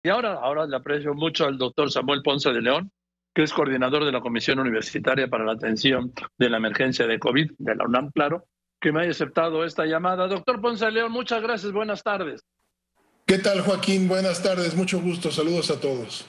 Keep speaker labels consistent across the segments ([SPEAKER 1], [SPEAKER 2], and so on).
[SPEAKER 1] Y ahora le aprecio mucho al doctor Samuel Ponce de León, que es coordinador de la Comisión Universitaria para la Atención de la Emergencia de COVID de la UNAM, claro, que me haya aceptado esta llamada. Doctor Ponce de León, muchas gracias, buenas tardes.
[SPEAKER 2] ¿Qué tal, Joaquín? Buenas tardes, mucho gusto, saludos a todos.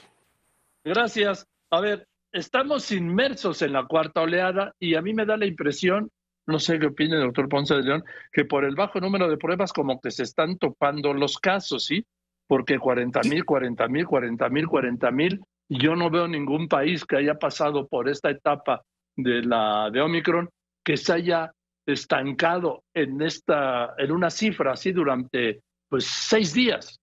[SPEAKER 1] Gracias. A ver, estamos inmersos en la cuarta oleada y a mí me da la impresión, no sé qué opina el doctor Ponce de León, que por el bajo número de pruebas como que se están topando los casos, ¿sí? Porque 40,000, 40,000, 40,000, 40,000, y yo no veo ningún país que haya pasado por esta etapa de Omicron que se haya estancado en una cifra así durante pues 6 días.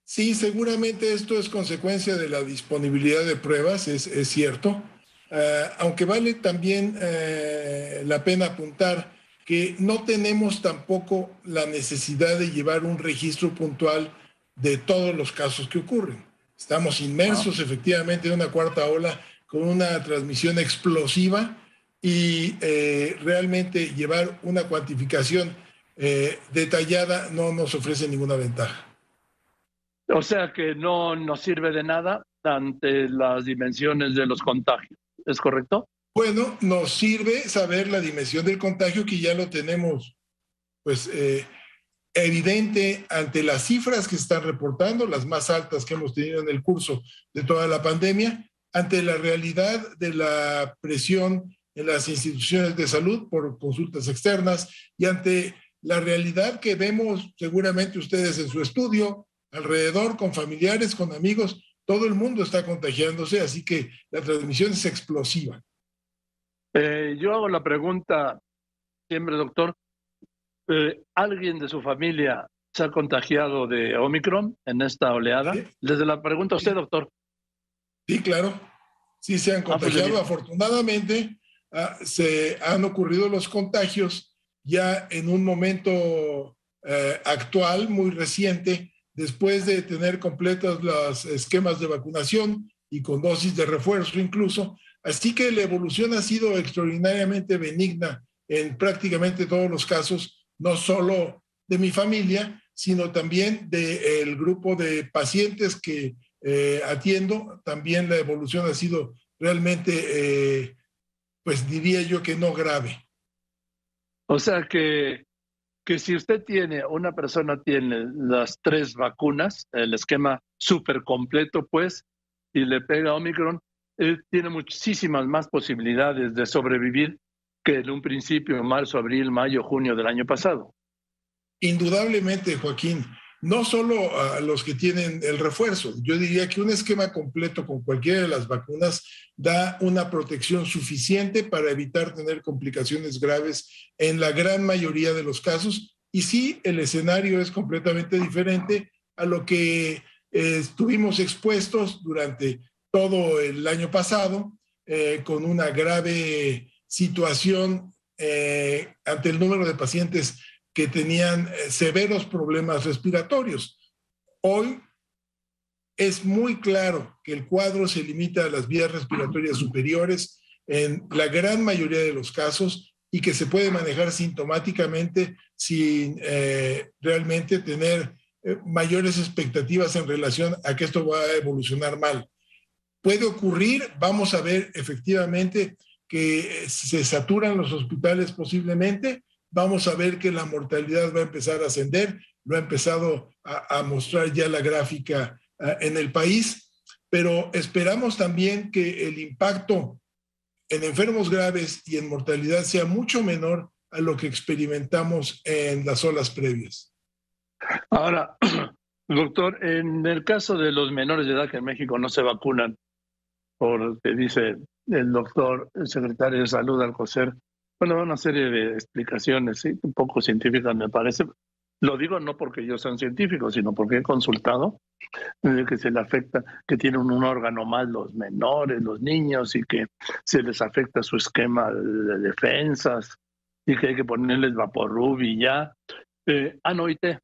[SPEAKER 2] Sí, seguramente esto es consecuencia de la disponibilidad de pruebas, es cierto. Aunque vale también la pena apuntar que no tenemos tampoco la necesidad de llevar un registro puntual de todos los casos que ocurren. Estamos inmersos efectivamente en una cuarta ola con una transmisión explosiva y realmente llevar una cuantificación detallada no nos ofrece ninguna ventaja.
[SPEAKER 1] O sea que no nos sirve de nada ante las dimensiones de los contagios, ¿es correcto?
[SPEAKER 2] Bueno, nos sirve saber la dimensión del contagio, que ya lo tenemos pues evidente ante las cifras que están reportando, las más altas que hemos tenido en el curso de toda la pandemia, ante la realidad de la presión en las instituciones de salud por consultas externas y ante la realidad que vemos seguramente ustedes en su estudio, alrededor, con familiares, con amigos, todo el mundo está contagiándose, así que la transmisión es explosiva.
[SPEAKER 1] Yo hago la pregunta siempre, doctor, ¿alguien de su familia se ha contagiado de Omicron en esta oleada?
[SPEAKER 2] ¿Sí?
[SPEAKER 1] Les la pregunta a usted, doctor.
[SPEAKER 2] Sí, claro, sí se han contagiado.
[SPEAKER 1] Pues,
[SPEAKER 2] afortunadamente se han ocurrido los contagios ya en un momento actual, muy reciente, después de tener completos los esquemas de vacunación y con dosis de refuerzo incluso. Así que la evolución ha sido extraordinariamente benigna en prácticamente todos los casos, no solo de mi familia, sino también del grupo de pacientes que atiendo. También la evolución ha sido realmente, pues diría yo que no grave.
[SPEAKER 1] O sea que si usted una persona tiene las 3 vacunas, el esquema súper completo, pues, y le pega Omicron, tiene muchísimas más posibilidades de sobrevivir que en un principio, en marzo, abril, mayo, junio del año pasado.
[SPEAKER 2] Indudablemente, Joaquín, no solo a los que tienen el refuerzo. Yo diría que un esquema completo con cualquiera de las vacunas da una protección suficiente para evitar tener complicaciones graves en la gran mayoría de los casos. Y sí, el escenario es completamente diferente a lo que estuvimos expuestos durante todo el año pasado, con una grave situación ante el número de pacientes que tenían severos problemas respiratorios. Hoy es muy claro que el cuadro se limita a las vías respiratorias superiores en la gran mayoría de los casos y que se puede manejar sintomáticamente sin realmente tener mayores expectativas en relación a que esto va a evolucionar mal. Puede ocurrir, vamos a ver efectivamente que se saturan los hospitales posiblemente, vamos a ver que la mortalidad va a empezar a ascender, lo ha empezado a mostrar ya la gráfica en el país, pero esperamos también que el impacto en enfermos graves y en mortalidad sea mucho menor a lo que experimentamos en las olas previas.
[SPEAKER 1] Ahora, doctor, en el caso de los menores de edad que en México no se vacunan, porque dice el doctor, el secretario de Salud, Alcocer, bueno, una serie de explicaciones, ¿sí? Un poco científicas me parece. Lo digo no porque yo sea un científico, sino porque he consultado que se le afecta, que tienen un órgano más los menores, los niños, y que se les afecta su esquema de defensas, y que hay que ponerles Vaporub y ya. No, y te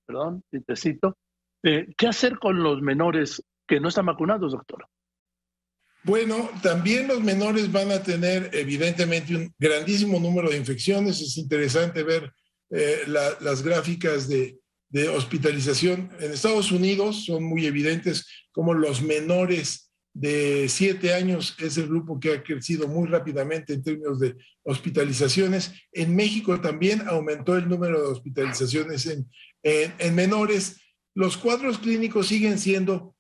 [SPEAKER 1] cito. ¿Qué hacer con los menores que no están vacunados, doctor?
[SPEAKER 2] Bueno, también los menores van a tener evidentemente un grandísimo número de infecciones. Es interesante ver las gráficas de de hospitalización. En Estados Unidos son muy evidentes como los menores de 7 años es el grupo que ha crecido muy rápidamente en términos de hospitalizaciones. En México también aumentó el número de hospitalizaciones en menores. Los cuadros clínicos siguen siendo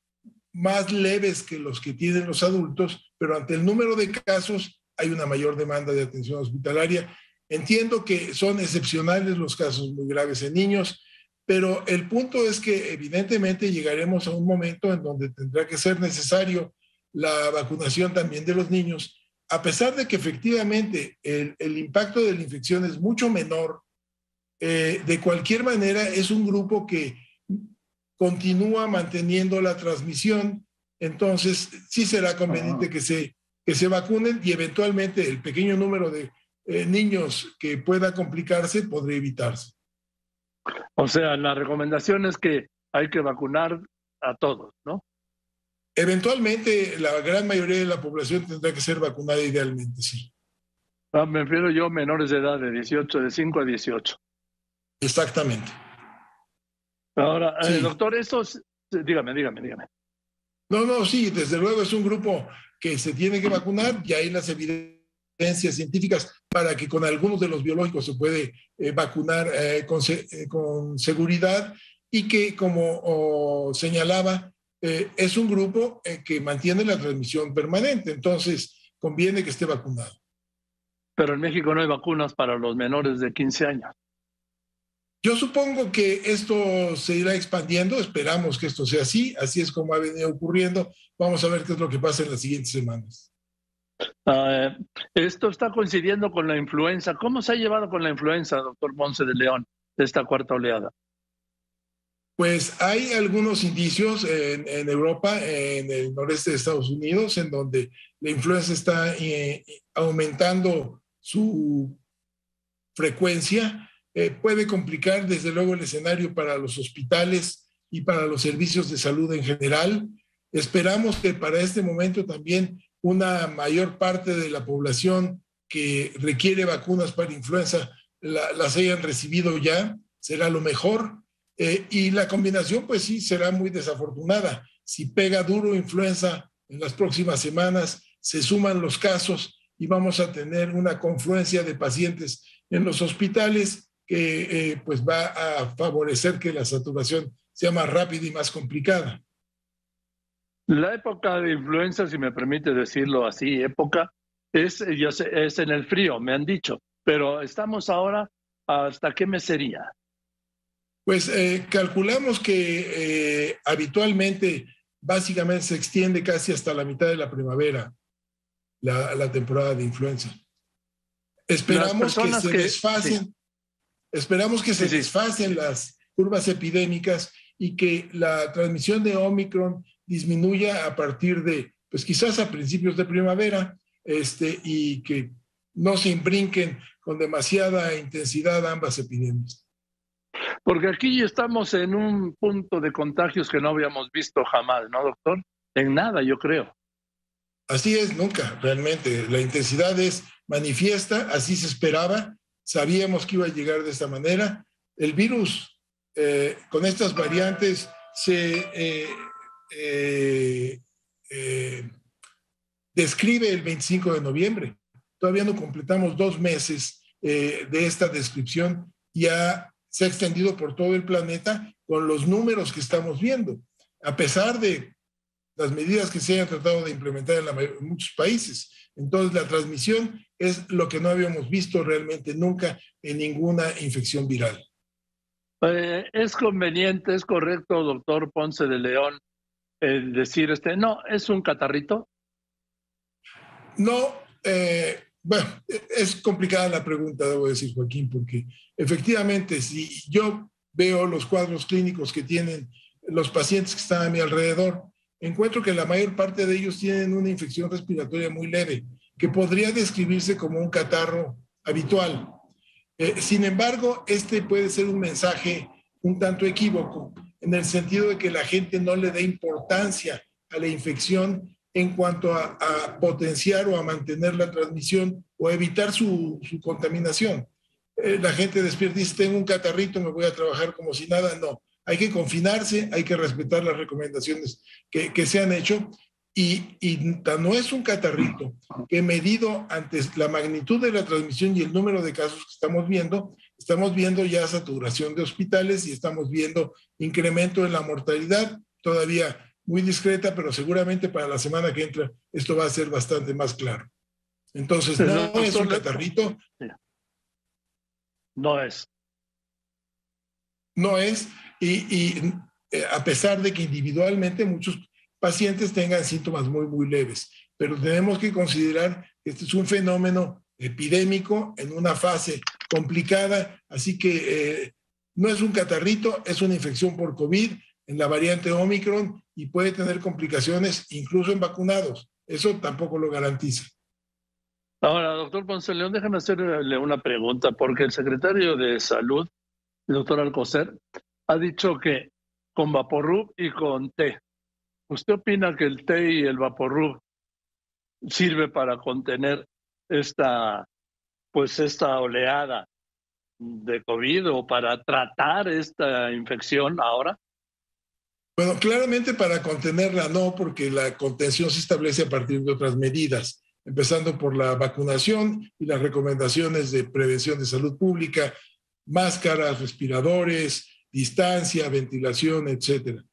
[SPEAKER 2] más leves que los que tienen los adultos, pero ante el número de casos hay una mayor demanda de atención hospitalaria. Entiendo que son excepcionales los casos muy graves en niños, pero el punto es que evidentemente llegaremos a un momento en donde tendrá que ser necesario la vacunación también de los niños, a pesar de que efectivamente el impacto de la infección es mucho menor. De cualquier manera es un grupo que continúa manteniendo la transmisión, entonces sí será conveniente que se vacunen y eventualmente el pequeño número de niños que pueda complicarse podría evitarse.
[SPEAKER 1] O sea, la recomendación es que hay que vacunar a todos, ¿no?
[SPEAKER 2] Eventualmente la gran mayoría de la población tendrá que ser vacunada idealmente, sí.
[SPEAKER 1] Me refiero yo menores de edad de 5 a 18.
[SPEAKER 2] Exactamente.
[SPEAKER 1] Ahora,
[SPEAKER 2] sí.
[SPEAKER 1] Doctor, dígame.
[SPEAKER 2] No, sí, desde luego es un grupo que se tiene que vacunar y hay las evidencias científicas para que con algunos de los biológicos se puede vacunar con seguridad y que, como señalaba, es un grupo que mantiene la transmisión permanente, entonces conviene que esté vacunado.
[SPEAKER 1] Pero en México no hay vacunas para los menores de 15 años.
[SPEAKER 2] Yo supongo que esto se irá expandiendo, esperamos que esto sea así es como ha venido ocurriendo. Vamos a ver qué es lo que pasa en las siguientes semanas.
[SPEAKER 1] Esto está coincidiendo con la influenza. ¿Cómo se ha llevado con la influenza, doctor Ponce de León, de esta cuarta oleada?
[SPEAKER 2] Pues hay algunos indicios en Europa, en el noreste de Estados Unidos, en donde la influenza está aumentando su frecuencia. Puede complicar desde luego el escenario para los hospitales y para los servicios de salud en general. Esperamos que para este momento también una mayor parte de la población que requiere vacunas para influenza las hayan recibido ya, será lo mejor. Y la combinación pues sí será muy desafortunada. Si pega duro influenza en las próximas semanas, se suman los casos y vamos a tener una confluencia de pacientes en los hospitales que pues va a favorecer que la saturación sea más rápida y más complicada.
[SPEAKER 1] La época de influenza, si me permite decirlo así, es en el frío, me han dicho, pero estamos ahora, ¿hasta qué mes sería?
[SPEAKER 2] Pues calculamos que habitualmente básicamente se extiende casi hasta la mitad de la primavera la temporada de influenza. Esperamos que se desfasen. Sí. Esperamos que se desfasen las curvas epidémicas y que la transmisión de Omicron disminuya a partir de, pues quizás a principios de primavera, y que no se imbrinquen con demasiada intensidad ambas epidemias.
[SPEAKER 1] Porque aquí estamos en un punto de contagios que no habíamos visto jamás, ¿no, doctor? En nada, yo creo.
[SPEAKER 2] Así es, nunca, realmente. La intensidad es manifiesta, así se esperaba. Sabíamos que iba a llegar de esta manera. El virus, con estas variantes, se describe el 25 de noviembre. Todavía no completamos 2 meses de esta descripción. Ya se ha extendido por todo el planeta con los números que estamos viendo, a pesar de las medidas que se hayan tratado de implementar en muchos países. Entonces, la transmisión es lo que no habíamos visto realmente nunca en ninguna infección viral.
[SPEAKER 1] ¿Es conveniente, es correcto, doctor Ponce de León, decir no, es un catarrito?
[SPEAKER 2] No, bueno, es complicada la pregunta, debo decir, Joaquín, porque efectivamente, si yo veo los cuadros clínicos que tienen los pacientes que están a mi alrededor, encuentro que la mayor parte de ellos tienen una infección respiratoria muy leve, que podría describirse como un catarro habitual. Sin embargo, puede ser un mensaje un tanto equívoco, en el sentido de que la gente no le dé importancia a la infección en cuanto a potenciar o a mantener la transmisión o a evitar su contaminación. la gente despierta y dice, tengo un catarrito, me voy a trabajar como si nada. No, hay que confinarse, hay que respetar las recomendaciones que se han hecho y no es un catarrito que medido ante la magnitud de la transmisión y el número de casos que estamos viendo ya saturación de hospitales y estamos viendo incremento en la mortalidad, todavía muy discreta, pero seguramente para la semana que entra esto va a ser bastante más claro. Entonces, no es un catarrito.
[SPEAKER 1] No es.
[SPEAKER 2] No es, a pesar de que individualmente muchos pacientes tengan síntomas muy, muy leves, pero tenemos que considerar que este es un fenómeno epidémico en una fase complicada, así que no es un catarrito, es una infección por COVID en la variante Omicron y puede tener complicaciones incluso en vacunados. Eso tampoco lo garantiza.
[SPEAKER 1] Ahora, doctor Ponce León, déjame hacerle una pregunta, porque el secretario de Salud, el doctor Alcocer, ha dicho que con Vaporub y con té. ¿Usted opina que el té y el Vaporub sirve para contener esta oleada de COVID o para tratar esta infección ahora?
[SPEAKER 2] Bueno, claramente para contenerla no, porque la contención se establece a partir de otras medidas, empezando por la vacunación y las recomendaciones de prevención de salud pública, máscaras, respiradores, distancia, ventilación, etcétera.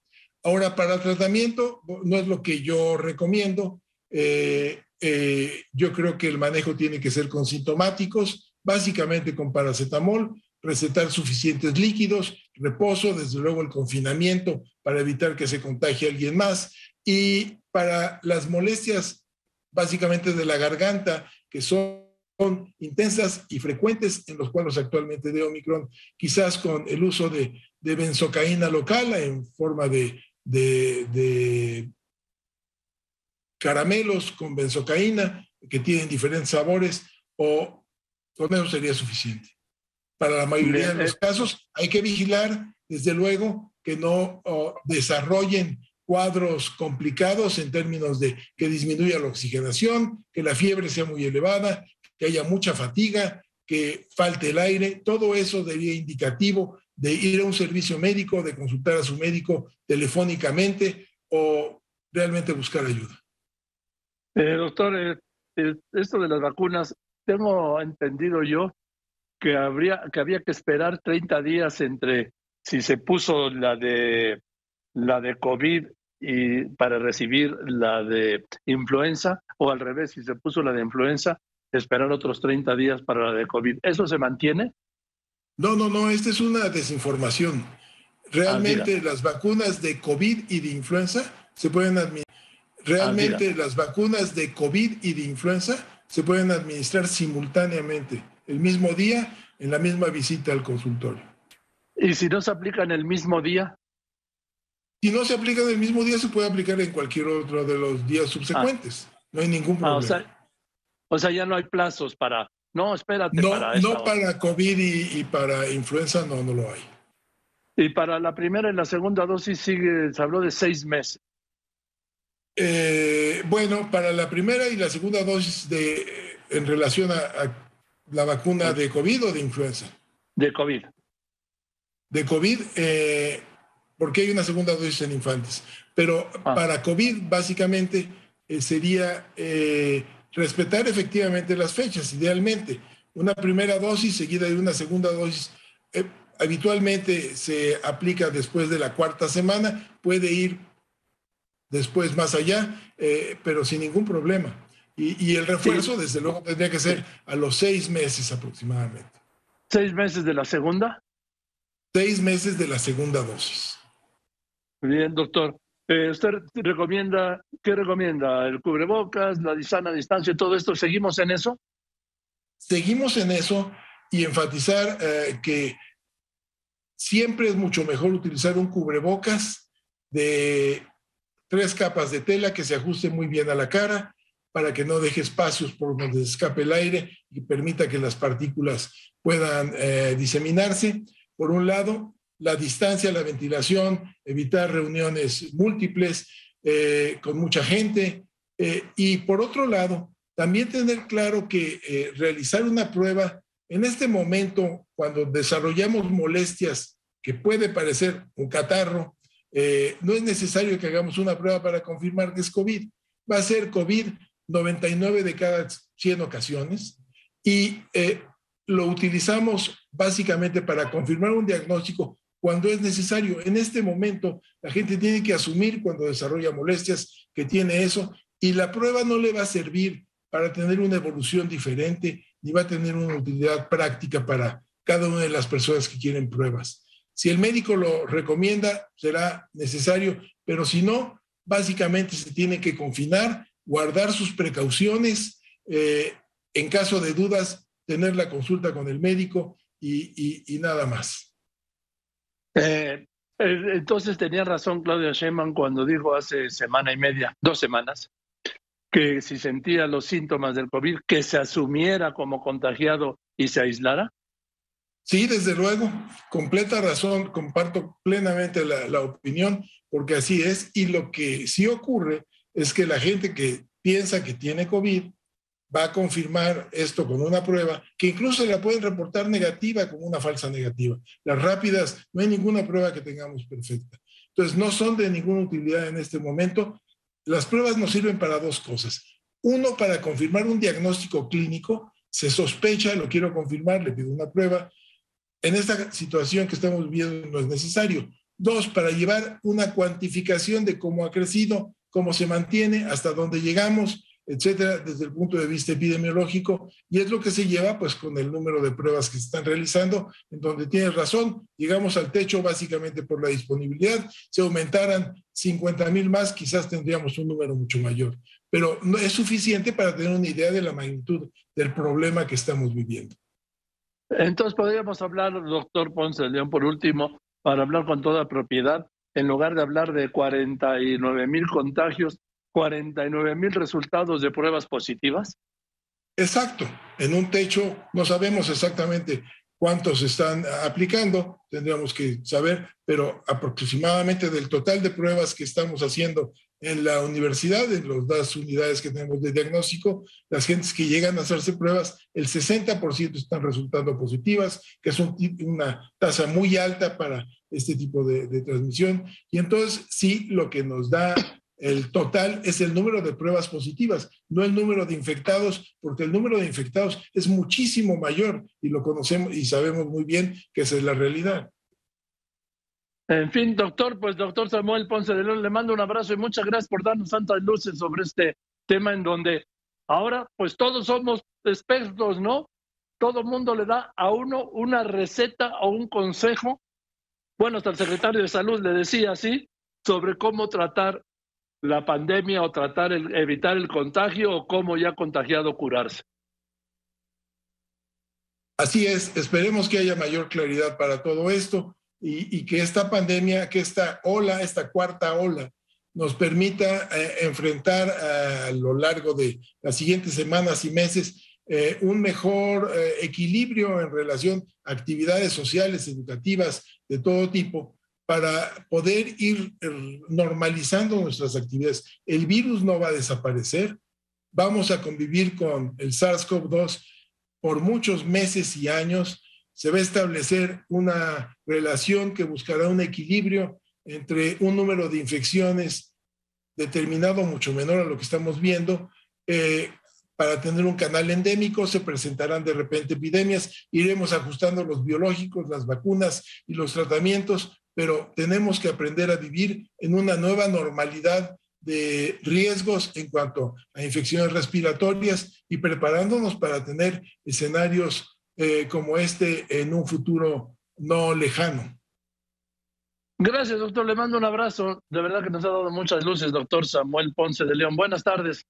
[SPEAKER 2] Ahora, para el tratamiento, no es lo que yo recomiendo. Yo creo que el manejo tiene que ser con sintomáticos, básicamente con paracetamol, recetar suficientes líquidos, reposo, desde luego el confinamiento para evitar que se contagie a alguien más. Y para las molestias básicamente de la garganta, que son intensas y frecuentes en los cuadros actualmente de Omicron, quizás con el uso de benzocaína local en forma de caramelos con benzocaína que tienen diferentes sabores, o con eso sería suficiente. Para la mayoría de los casos hay que vigilar, desde luego, que no desarrollen cuadros complicados en términos de que disminuya la oxigenación, que la fiebre sea muy elevada, que haya mucha fatiga, que falte el aire. Todo eso sería indicativo de ir a un servicio médico, de consultar a su médico telefónicamente o realmente buscar ayuda.
[SPEAKER 1] Doctor, esto de las vacunas, tengo entendido yo que había que esperar 30 días entre si se puso la de COVID y para recibir la de influenza, o al revés, si se puso la de influenza, esperar otros 30 días para la de COVID. ¿Eso se mantiene?
[SPEAKER 2] No, esta es una desinformación. Realmente las vacunas de COVID y de influenza se pueden administrar. Realmente las vacunas de COVID y de influenza se pueden administrar simultáneamente, el mismo día, en la misma visita al consultorio.
[SPEAKER 1] ¿Y si no se aplican el mismo día?
[SPEAKER 2] Si no se aplica en el mismo día, se puede aplicar en cualquier otro de los días subsecuentes. No hay ningún problema.
[SPEAKER 1] O sea, ya no hay plazos para... No, espérate para
[SPEAKER 2] esta. No para COVID y para influenza, no lo hay.
[SPEAKER 1] Y para la primera y la segunda dosis se habló de 6 meses.
[SPEAKER 2] Bueno, para la primera y la segunda dosis en relación a la vacuna de COVID o de influenza.
[SPEAKER 1] De COVID.
[SPEAKER 2] De COVID, porque hay una segunda dosis en infantes. Pero para COVID, básicamente, sería respetar efectivamente las fechas, idealmente. Una primera dosis seguida de una segunda dosis. Habitualmente se aplica después de la 4ª semana, puede ir después más allá, pero sin ningún problema. Y el refuerzo, desde luego, tendría que ser a los 6 meses aproximadamente.
[SPEAKER 1] ¿6 meses de la segunda?
[SPEAKER 2] 6 meses de la segunda dosis.
[SPEAKER 1] Bien, doctor. ¿Usted qué recomienda? ¿El cubrebocas, la sana distancia, todo esto? ¿Seguimos en eso?
[SPEAKER 2] Seguimos en eso y enfatizar que siempre es mucho mejor utilizar un cubrebocas de 3 capas de tela que se ajuste muy bien a la cara para que no deje espacios por donde escape el aire y permita que las partículas puedan diseminarse. Por un lado, la distancia, la ventilación, evitar reuniones múltiples con mucha gente. Y por otro lado, también tener claro que realizar una prueba En este momento, cuando desarrollamos molestias que puede parecer un catarro, no es necesario que hagamos una prueba para confirmar que es COVID. Va a ser COVID 99 de cada 100 ocasiones y lo utilizamos básicamente para confirmar un diagnóstico cuando es necesario. En este momento, la gente tiene que asumir cuando desarrolla molestias que tiene eso y la prueba no le va a servir para tener una evolución diferente ni va a tener una utilidad práctica para cada una de las personas que quieren pruebas. Si el médico lo recomienda, será necesario, pero si no, básicamente se tiene que confinar, guardar sus precauciones, en caso de dudas, tener la consulta con el médico y nada más.
[SPEAKER 1] Entonces tenía razón Claudia Sheinbaum cuando dijo hace semana y media, 2 semanas, que si sentía los síntomas del COVID, que se asumiera como contagiado y se aislara.
[SPEAKER 2] Sí, desde luego, completa razón, comparto plenamente la opinión, porque así es, y lo que sí ocurre es que la gente que piensa que tiene COVID va a confirmar esto con una prueba, que incluso la pueden reportar negativa como una falsa negativa. Las rápidas, no hay ninguna prueba que tengamos perfecta. Entonces, no son de ninguna utilidad en este momento. Las pruebas nos sirven para 2 cosas. Uno, para confirmar un diagnóstico clínico, se sospecha, lo quiero confirmar, le pido una prueba. En esta situación que estamos viviendo no es necesario. 2, para llevar una cuantificación de cómo ha crecido, cómo se mantiene, hasta dónde llegamos, etcétera, desde el punto de vista epidemiológico, y es lo que se lleva pues con el número de pruebas que se están realizando, en donde tienes razón, llegamos al techo básicamente por la disponibilidad. Si aumentaran 50,000 más, quizás tendríamos un número mucho mayor, pero no es suficiente para tener una idea de la magnitud del problema que estamos viviendo.
[SPEAKER 1] Entonces podríamos hablar, doctor Ponce de León, por último, para hablar con toda propiedad, en lugar de hablar de 49,000 contagios, 49,000 resultados de pruebas positivas.
[SPEAKER 2] Exacto, en un techo no sabemos exactamente cuántos están aplicando, tendríamos que saber, pero aproximadamente del total de pruebas que estamos haciendo en la universidad, en las 2 unidades que tenemos de diagnóstico, las gentes que llegan a hacerse pruebas, el 60% están resultando positivas, que es una tasa muy alta para este tipo de transmisión. Y entonces sí, lo que nos da el total es el número de pruebas positivas, no el número de infectados, porque el número de infectados es muchísimo mayor y lo conocemos y sabemos muy bien que esa es la realidad.
[SPEAKER 1] En fin, doctor, pues doctor Samuel Ponce de León, le mando un abrazo y muchas gracias por darnos tantas luces sobre este tema en donde ahora pues todos somos expertos, ¿no? Todo el mundo le da a uno una receta o un consejo. Bueno, hasta el secretario de Salud le decía así, sobre cómo tratar la pandemia o tratar evitar el contagio o cómo ya contagiado curarse.
[SPEAKER 2] Así es, esperemos que haya mayor claridad para todo esto y que esta pandemia, que esta ola, esta 4ª ola, nos permita enfrentar a lo largo de las siguientes semanas y meses un mejor equilibrio en relación a actividades sociales, educativas, de todo tipo, para poder ir normalizando nuestras actividades. El virus no va a desaparecer, vamos a convivir con el SARS-CoV-2 por muchos meses y años. Se va a establecer una relación que buscará un equilibrio entre un número de infecciones determinado mucho menor a lo que estamos viendo. Para tener un canal endémico se presentarán de repente epidemias, iremos ajustando los biológicos, las vacunas y los tratamientos, pero tenemos que aprender a vivir en una nueva normalidad de riesgos en cuanto a infecciones respiratorias y preparándonos para tener escenarios como este en un futuro no lejano.
[SPEAKER 1] Gracias, doctor. Le mando un abrazo. De verdad que nos ha dado muchas luces, doctor Samuel Ponce de León. Buenas tardes.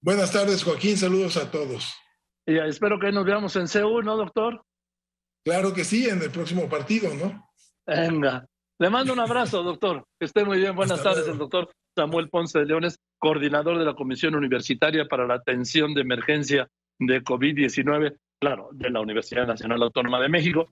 [SPEAKER 2] Buenas tardes, Joaquín. Saludos a todos.
[SPEAKER 1] Y espero que nos veamos en CU, ¿no, doctor?
[SPEAKER 2] Claro que sí, en el próximo partido, ¿no?
[SPEAKER 1] Venga. Le mando un abrazo, doctor. Que esté muy bien. Buenas tardes, el doctor Samuel Ponce de León es coordinador de la Comisión Universitaria para la Atención de Emergencia de COVID-19, claro, de la Universidad Nacional Autónoma de México.